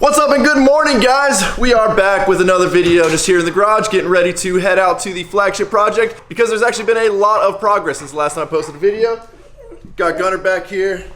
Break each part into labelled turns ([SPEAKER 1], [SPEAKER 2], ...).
[SPEAKER 1] What's up and good morning, guys? We are back with another video just here in the garage, getting ready to head out to the Flagship Project because there's actually been a lot of progress since the last time I posted a video. Got Gunner back here,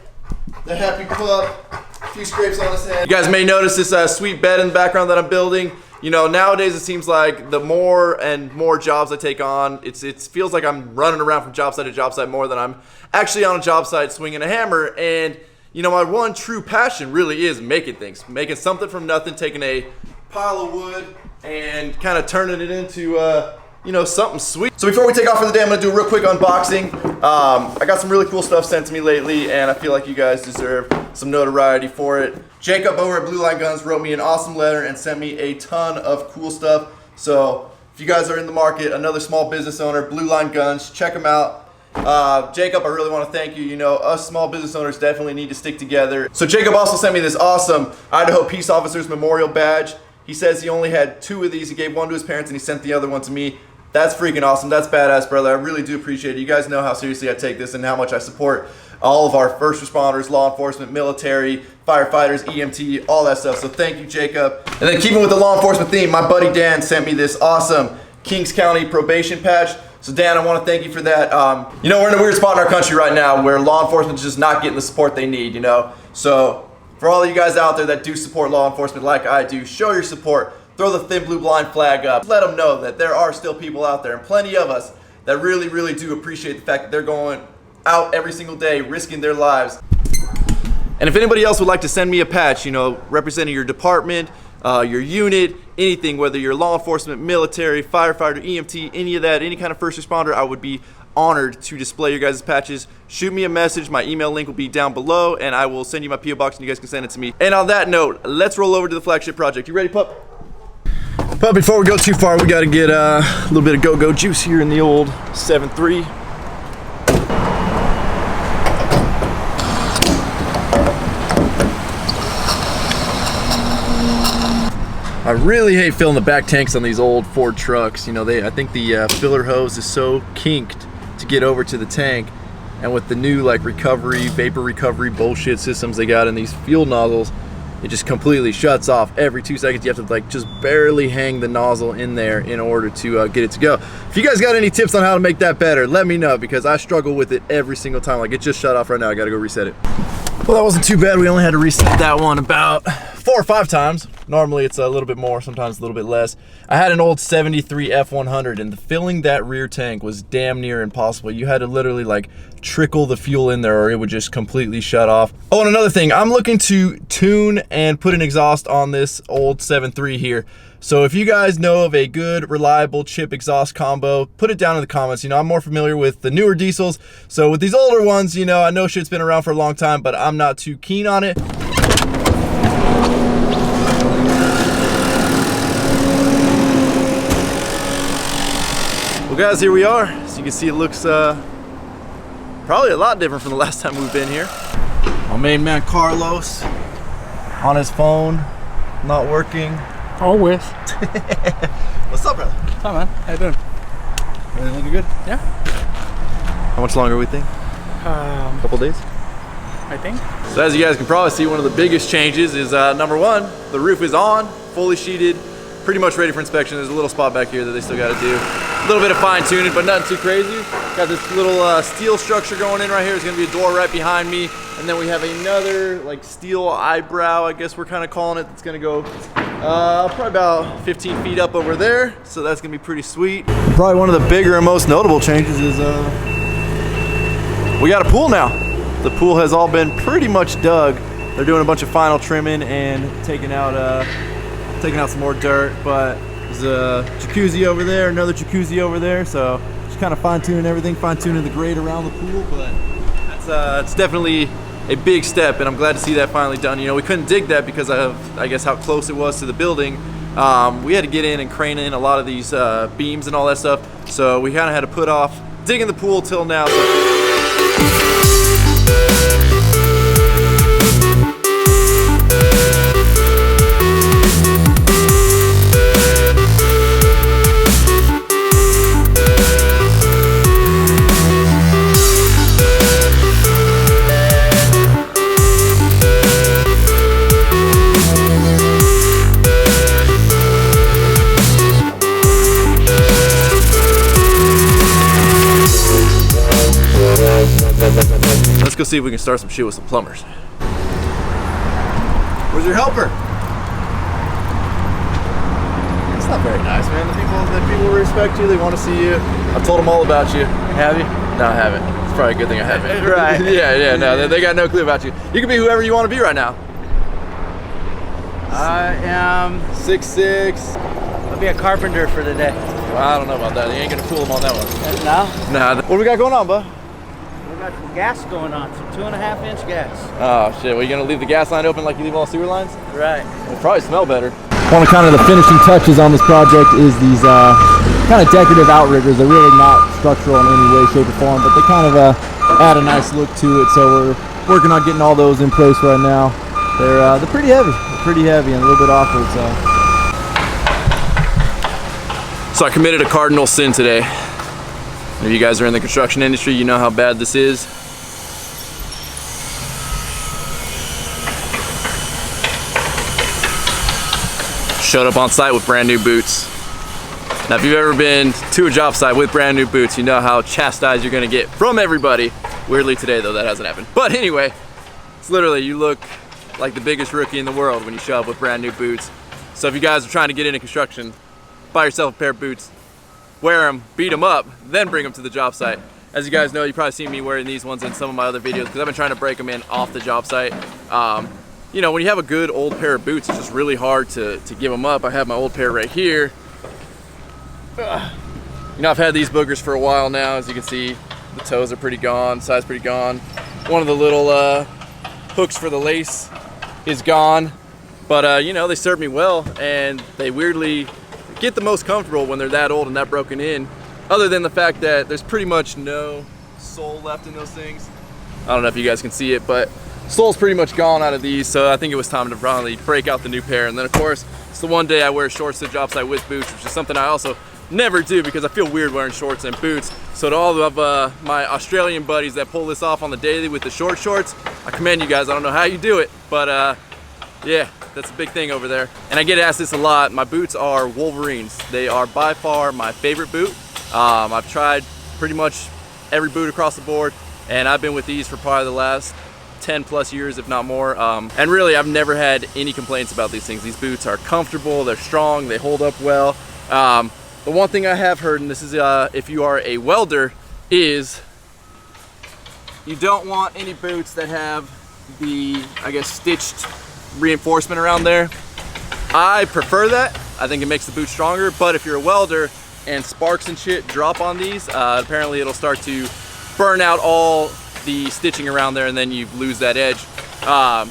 [SPEAKER 1] the happy pup, a few scrapes on his head. You guys may notice this sweet bed in the background that I'm building. You know, nowadays it seems like the more and more jobs I take on, it feels like I'm running around from job site to job site more than I'm actually on a job site swinging a hammer. And you know, my one true passion really is making things, making something from nothing, taking a pile of wood and kind of turning it into, you know, something sweet. So before we take off for the day, I'm gonna do a real quick unboxing. I got some really cool stuff sent to me lately, and I feel like you guys deserve some notoriety for it. Jacob over at Blue Line Guns wrote me an awesome letter and sent me a ton of cool stuff. So if you guys are in the market, another small business owner, Blue Line Guns, check them out. Jacob, I really want to thank you. You know, us small business owners definitely need to stick together. So Jacob also sent me this awesome Idaho Peace Officers Memorial Badge. He says he only had 2 of these. He gave one to his parents and he sent the other one to me. That's freaking awesome. That's badass, brother. I really do appreciate it. You guys know how seriously I take this and how much I support all of our first responders, law enforcement, military, firefighters, EMT, all that stuff. So thank you, Jacob. And then keeping with the law enforcement theme, my buddy Dan sent me this awesome Kings County probation patch. So Dan, I want to thank you for that. You know, we're in a weird spot in our country right now where law enforcement is just not getting the support they need, you know. So for all of you guys out there that do support law enforcement like I do, show your support. Throw the thin blue blind flag up. Let them know that there are still people out there, and plenty of us, that really, really do appreciate the fact that they're going out every single day, risking their lives. And if anybody else would like to send me a patch, you know, representing your department, your unit, anything, whether you're law enforcement, military, firefighter, EMT, any of that, any kind of first responder, I would be honored to display your guys' patches. Shoot me a message. My email link will be down below, and I will send you my P.O. box and you guys can send it to me. And on that note, let's roll over to the Flagship Project. You ready, pup? But before we go too far, we got to get a little bit of go-go juice here in the old 7.3. I really hate filling the back tanks on these old Ford trucks. You know, I think the filler hose is so kinked to get over to the tank, and with the new like vapor recovery bullshit systems they got in these fuel nozzles, it just completely shuts off every 2 seconds. You have to like just barely hang the nozzle in there in order to get it to go. If you guys got any tips on how to make that better, let me know, because I struggle with it every single time. Like, it just shut off right now. I gotta go reset it. Well, that wasn't too bad. We only had to reset that one about 4 or 5 times. Normally it's a little bit more, sometimes a little bit less. I had an old 73 F100, and filling that rear tank was damn near impossible. You had to literally like trickle the fuel in there or it would just completely shut off. Oh, and another thing, I'm looking to tune and put an exhaust on this old 7.3 here. So if you guys know of a good, reliable chip exhaust combo, put it down in the comments. You know, I'm more familiar with the newer diesels. So with these older ones, you know, I know shit's been around for a long time, but I'm not too keen on it. Well, guys, here we are. So you can see it looks probably a lot different from the last time we've been here. My main man Carlos on his phone, not working.
[SPEAKER 2] Always.
[SPEAKER 1] What's up, brother?
[SPEAKER 2] Hi, man. How you doing?
[SPEAKER 1] Everything looking good?
[SPEAKER 2] Yeah.
[SPEAKER 1] How much longer we think? A couple days?
[SPEAKER 2] I think.
[SPEAKER 1] So as you guys can probably see, one of the biggest changes is number one, the roof is on, fully sheeted, pretty much ready for inspection. There's a little spot back here that they still got to do. A little bit of fine tuning, but nothing too crazy. Got this little steel structure going in right here. There's gonna be a door right behind me. And then we have another like steel eyebrow, I guess we're kind of calling it, that's gonna go probably about 15 feet up over there. So that's gonna be pretty sweet. Probably one of the bigger and most notable changes is we got a pool now. The pool has all been pretty much dug. They're doing a bunch of final trimming and taking out some more dirt, but there's a jacuzzi over there, another jacuzzi over there, so just kind of fine-tuning everything, fine-tuning the grade around the pool, but it's definitely a big step, and I'm glad to see that finally done. You know, we couldn't dig that because of, I guess, how close it was to the building. We had to get in and crane in a lot of these beams and all that stuff, so we kind of had to put off digging the pool till now. Let's see if we can start some shit with some plumbers. Where's your helper? It's not very nice, man. The people respect you. They want to see you. I told them all about you. Have you? No, I haven't. It's probably a good thing I haven't. Right. Yeah. No, they got no clue about you. You can be whoever you want to be right now.
[SPEAKER 3] I am
[SPEAKER 1] 6'6".
[SPEAKER 3] I'll be a carpenter for the day.
[SPEAKER 1] Well, I don't know about that. You ain't gonna fool them on that one.
[SPEAKER 3] No?
[SPEAKER 1] Nah. What do we got going on, bud?
[SPEAKER 3] We got some gas going on, some 2.5-inch gas.
[SPEAKER 1] Oh shit. Well, you gonna leave the gas line open like you leave all sewer lines?
[SPEAKER 3] Right.
[SPEAKER 1] It'll probably smell better.
[SPEAKER 4] One of kind of the finishing touches on this project is these kind of decorative outriggers. They're really not structural in any way, shape, or form, but they kind of add a nice look to it. So we're working on getting all those in place right now. They're pretty heavy. They're pretty heavy and a little bit awkward.
[SPEAKER 1] So I committed a cardinal sin today. If you guys are in the construction industry, you know how bad this is. Showed up on site with brand new boots. Now if you've ever been to a job site with brand new boots, you know how chastised you're gonna get from everybody. Weirdly today though, that hasn't happened. But anyway, it's literally, you look like the biggest rookie in the world when you show up with brand new boots. So if you guys are trying to get into construction, buy yourself a pair of boots, wear them, beat them up, then bring them to the job site. As you guys know, you've probably seen me wearing these ones in some of my other videos because I've been trying to break them in off the job site. You know, when you have a good old pair of boots, it's just really hard to give them up. I have my old pair right here. You know, I've had these boogers for a while now. As you can see, the toes are pretty gone, size pretty gone. One of the little hooks for the lace is gone. But you know, they serve me well, and they weirdly get the most comfortable when they're that old and that broken in, other than the fact that there's pretty much no sole left in those things. I don't know if you guys can see it, but sole's pretty much gone out of these, so I think it was time to finally break out the new pair. And then of course, it's the one day I wear shorts to the job site with boots, which is something I also never do because I feel weird wearing shorts and boots. So to all of my Australian buddies that pull this off on the daily with the short shorts, I commend you guys. I don't know how you do it, but yeah, that's a big thing over there. And I get asked this a lot. My boots are Wolverines. They are by far my favorite boot. I've tried pretty much every boot across the board, and I've been with these for probably the last 10 plus years, if not more. And really, I've never had any complaints about these things. These boots are comfortable, they're strong, they hold up well. The one thing I have heard, and this is if you are a welder, is you don't want any boots that have the, I guess, stitched reinforcement around there. I prefer that. I think it makes the boot stronger, but if you're a welder and sparks and shit drop on these, apparently it'll start to burn out all the stitching around there, and then you lose that edge. Now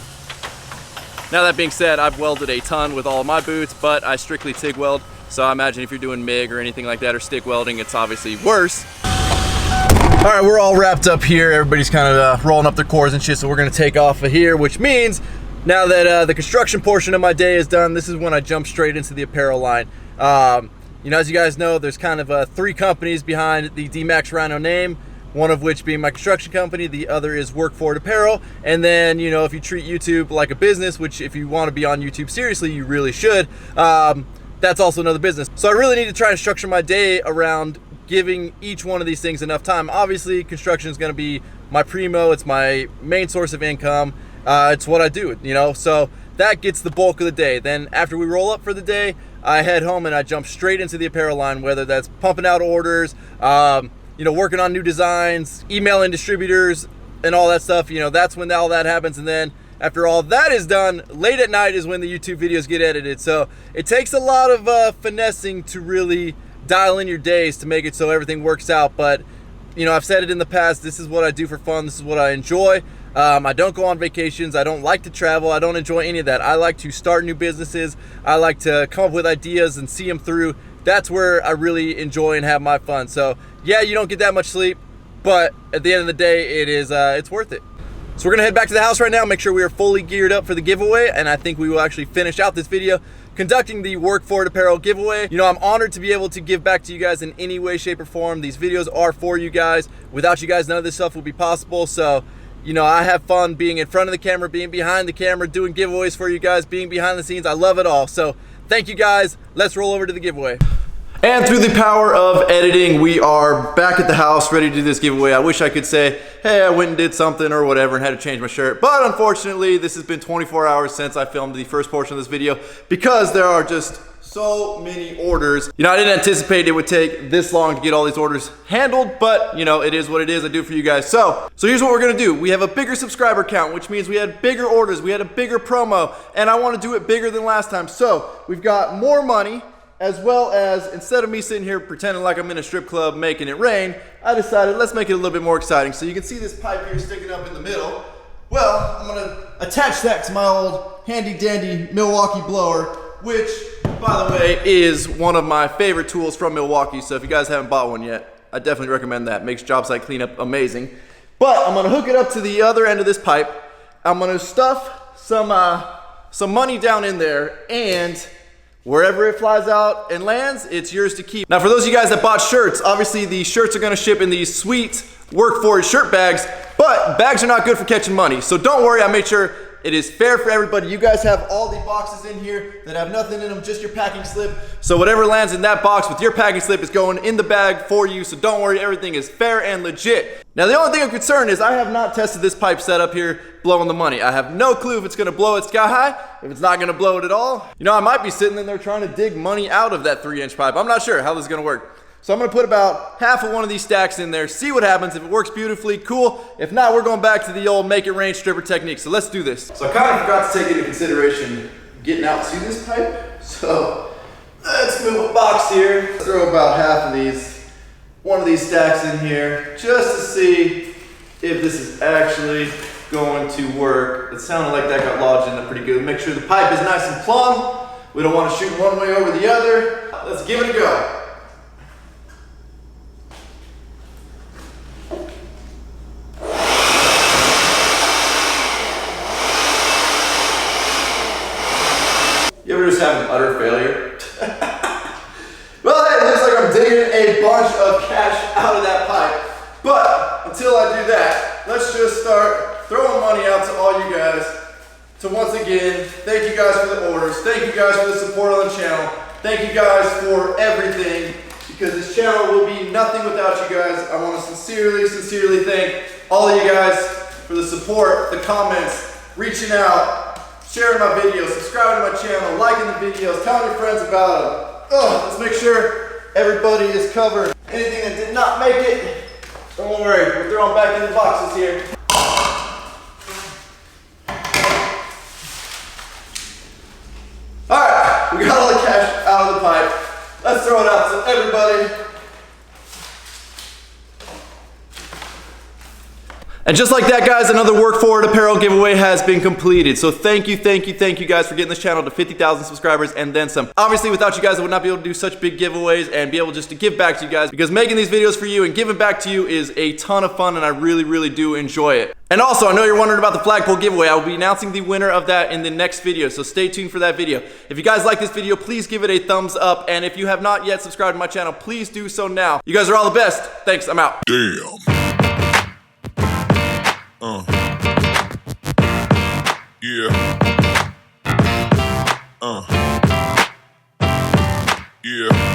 [SPEAKER 1] that being said, I've welded a ton with all of my boots, but I strictly TIG weld. So I imagine if you're doing MIG or anything like that, or stick welding, it's obviously worse. All right, we're all wrapped up here. Everybody's kind of rolling up their cores and shit, so we're gonna take off of here, which means now that the construction portion of my day is done, this is when I jump straight into the apparel line. You know, as you guys know, there's kind of 3 companies behind the Dmaxryno name, one of which being my construction company, the other is WORKFORIT Apparel. And then, you know, if you treat YouTube like a business, which if you want to be on YouTube seriously, you really should, that's also another business. So I really need to try and structure my day around giving each one of these things enough time. Obviously, construction is going to be my primo. It's my main source of income. It's what I do, you know, so that gets the bulk of the day. Then after we roll up for the day, I head home and I jump straight into the apparel line, whether that's pumping out orders, you know, working on new designs, emailing distributors and all that stuff. You know, that's when all that happens. And then after all that is done, late at night is when the YouTube videos get edited. So it takes a lot of finessing to really dial in your days to make it so everything works out. But, you know, I've said it in the past, this is what I do for fun. This is what I enjoy. I don't go on vacations. I don't like to travel. I don't enjoy any of that. I like to start new businesses. I like to come up with ideas and see them through. That's where I really enjoy and have my fun. So yeah, you don't get that much sleep, but at the end of the day, it is it's worth it. So we're gonna head back to the house right now, make sure we are fully geared up for the giveaway, and I think we will actually finish out this video conducting the WORKFORIT Apparel giveaway. You know, I'm honored to be able to give back to you guys in any way, shape, or form. These videos are for you guys. Without you guys, none of this stuff would be possible. So, you know, I have fun being in front of the camera, being behind the camera, doing giveaways for you guys, being behind the scenes. I love it all. So thank you guys. Let's roll over to the giveaway. And through the power of editing, we are back at the house ready to do this giveaway. I wish I could say, hey, I went and did something or whatever and had to change my shirt. But unfortunately, this has been 24 hours since I filmed the first portion of this video because there are just so many orders. You know, I didn't anticipate it would take this long to get all these orders handled, but you know, it is what it is. I do it for you guys. So here's what we're gonna do. We have a bigger subscriber count, which means we had bigger orders, we had a bigger promo, and I wanna do it bigger than last time. So we've got more money, as well as, instead of me sitting here pretending like I'm in a strip club making it rain, I decided let's make it a little bit more exciting. So you can see this pipe here sticking up in the middle. Well, I'm gonna attach that to my old handy dandy Milwaukee blower, which, by the way, is one of my favorite tools from Milwaukee. So if you guys haven't bought one yet, I definitely recommend that. Makes job site cleanup amazing. But I'm gonna hook it up to the other end of this pipe. I'm gonna stuff some money down in there, and wherever it flies out and lands, it's yours to keep. Now, for those of you guys that bought shirts, obviously the shirts are gonna ship in these sweet Work For It shirt bags, but bags are not good for catching money. So don't worry, I made sure it is fair for everybody. You guys have all the boxes in here that have nothing in them, just your packing slip. So whatever lands in that box with your packing slip is going in the bag for you. So don't worry, everything is fair and legit. Now, the only thing I'm concerned is I have not tested this pipe setup here blowing the money. I have no clue if it's gonna blow it sky high, if it's not gonna blow it at all. You know, I might be sitting in there trying to dig money out of that 3-inch pipe. I'm not sure how this is gonna work. So I'm gonna put about half of one of these stacks in there, see what happens. If it works beautifully, cool. If not, we're going back to the old make it rain stripper technique. So let's do this. So I kind of forgot to take into consideration getting out to this pipe. So let's move a box here. Let's throw about half of one of these stacks in here, just to see if this is actually going to work. It sounded like that got lodged in there pretty good. Make sure the pipe is nice and plumb. We don't want to shoot one way over the other. Let's give it a go. You ever just have an utter failure? Well, hey, it looks like I'm digging a bunch of cash out of that pipe. But until I do that, let's just start throwing money out to all you guys. So once again, thank you guys for the orders. Thank you guys for the support on the channel. Thank you guys for everything, because this channel will be nothing without you guys. I want to sincerely thank all of you guys for the support, the comments, reaching out, sharing my videos, subscribing to my channel, liking the videos, telling your friends about them. Let's make sure everybody is covered. Anything that did not make it, don't worry, we're throwing back in the boxes here. All right, we got all the cash out of the pipe. Let's throw it out to everybody. And just like that, guys, another Work For It apparel giveaway has been completed. So thank you guys for getting this channel to 50,000 subscribers and then some. Obviously, without you guys, I would not be able to do such big giveaways and be able just to give back to you guys, because making these videos for you and giving back to you is a ton of fun, and I really do enjoy it. And also, I know you're wondering about the flagpole giveaway. I will be announcing the winner of that in the next video, so stay tuned for that video. If you guys like this video, please give it a thumbs up, and if you have not yet subscribed to my channel, please do so now. You guys are all the best. Thanks, I'm out.
[SPEAKER 5] Damn. Yeah. Yeah.